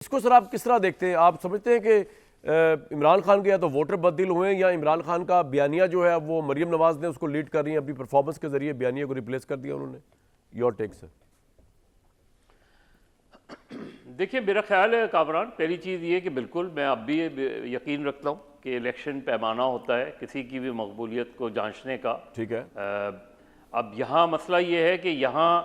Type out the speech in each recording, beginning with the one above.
اس کو سر آپ کس طرح دیکھتے ہیں؟ آپ سمجھتے ہیں کہ عمران خان کے یا تو ووٹر بدل ہوئے ہیں یا عمران خان کا بیانیہ جو ہے وہ مریم نواز نے اس کو لیڈ کر رہی ہیں اپنی پرفارمنس کے ذریعے بیانیہ کو ریپلیس کر دیا انہوں نے؟ یور ٹیک سر. دیکھیں میرا خیال ہے کامران، پہلی چیز یہ کہ بالکل میں اب بھی یقین رکھتا ہوں کہ الیکشن پیمانہ ہوتا ہے کسی کی بھی مقبولیت کو جانچنے کا. ٹھیک ہے. اب یہاں مسئلہ یہ ہے کہ یہاں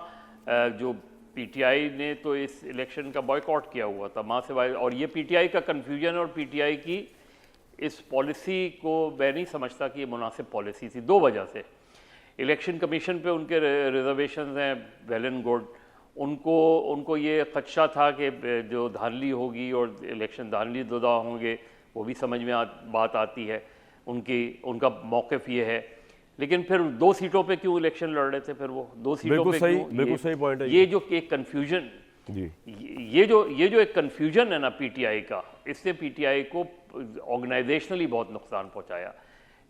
جو پی ٹی آئی نے تو اس الیکشن کا بائیکاٹ کیا ہوا تھا ماں سے، اور یہ پی ٹی آئی کا کنفیوژن اور پی ٹی آئی کی اس پالیسی کو میں نہیں سمجھتا کہ یہ مناسب پالیسی تھی. دو وجہ سے. الیکشن کمیشن پہ ان کے ریزرویشنز ہیں ویل اینڈ گڈ. ان کو یہ خدشہ تھا کہ جو دھاندلی ہوگی اور الیکشن دھاندلی زدہ ہوں گے، وہ بھی سمجھ میں بات آتی ہے. ان کا موقف یہ ہے. لیکن پھر 2 سیٹوں پہ کیوں الیکشن لڑ رہے تھے؟ پھر وہ 2 سیٹوں پہ کیوں؟ بالکل صحیح پوائنٹ ہے. یہ جو ایک کنفیوژن، یہ جو ایک کنفیوژن ہے نا پی ٹی آئی کا، اس سے پی ٹی آئی کو آرگنائزیشنلی بہت نقصان پہنچایا.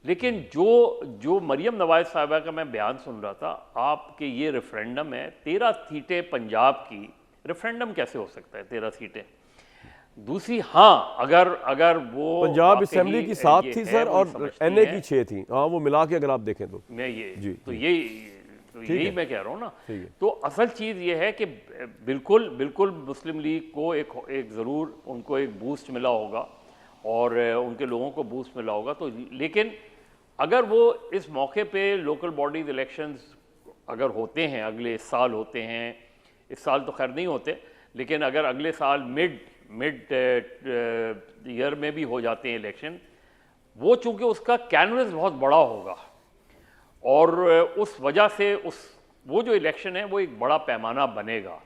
لیکن جو مریم نواز صاحبہ کا میں بیان سن رہا تھا، آپ کے یہ ریفرینڈم ہے 13 سیٹیں پنجاب کی، ریفرینڈم کیسے ہو سکتا ہے 13 سیٹیں؟ دوسری ہاں اگر وہ پنجاب اسمبلی کی 7 تھی سر اور این اے کی 6 تھیں. ہاں وہ ملا کے اگر آپ دیکھیں تو میں یہی میں کہہ رہا ہوں نا. تو اصل چیز یہ ہے کہ بالکل مسلم لیگ کو ایک ضرور ان کو ایک بوسٹ ملا ہوگا اور ان کے لوگوں کو بوسٹ ملا ہوگا. تو لیکن اگر وہ اس موقع پہ لوکل باڈیز الیکشنز اگر ہوتے ہیں، اگلے سال ہوتے ہیں، اس سال تو خیر نہیں ہوتے، لیکن اگر اگلے سال مڈ ایئر میں بھی ہو جاتے ہیں الیکشن، وہ چونکہ اس کا کینوس بہت بڑا ہوگا اور اس وجہ سے وہ جو الیکشن ہے وہ ایک بڑا پیمانہ بنے گا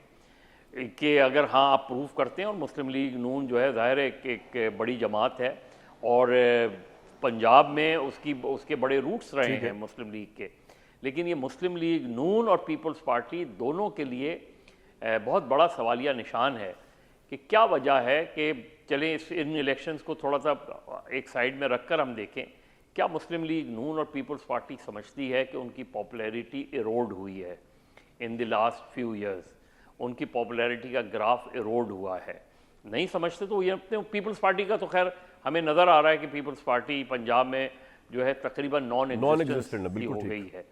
کہ اگر ہاں آپ پروف کرتے ہیں. اور مسلم لیگ نون جو ہے ظاہر ہے کہ ایک بڑی جماعت ہے اور پنجاب میں اس کے بڑے روٹس رہے ہیں مسلم لیگ کے. لیکن یہ مسلم لیگ نون اور پیپلز پارٹی دونوں کے لیے بہت بڑا سوالیہ نشان ہے کہ کیا وجہ ہے کہ چلیں ان الیکشنز کو تھوڑا سا ایک سائیڈ میں رکھ کر ہم دیکھیں، کیا مسلم لیگ نون اور پیپلز پارٹی سمجھتی ہے کہ ان کی پاپولیرٹی ایروڈ ہوئی ہے ان دی لاسٹ فیو ایئرز؟ ان کی پاپولیرٹی کا گراف ایروڈ ہوا ہے. نہیں سمجھتے تو یہ اپنے پیپلز پارٹی کا تو خیر ہمیں نظر آ رہا ہے کہ پیپلز پارٹی پنجاب میں جو ہے تقریباً نان ایگزسٹنٹ ہو گئی ہے.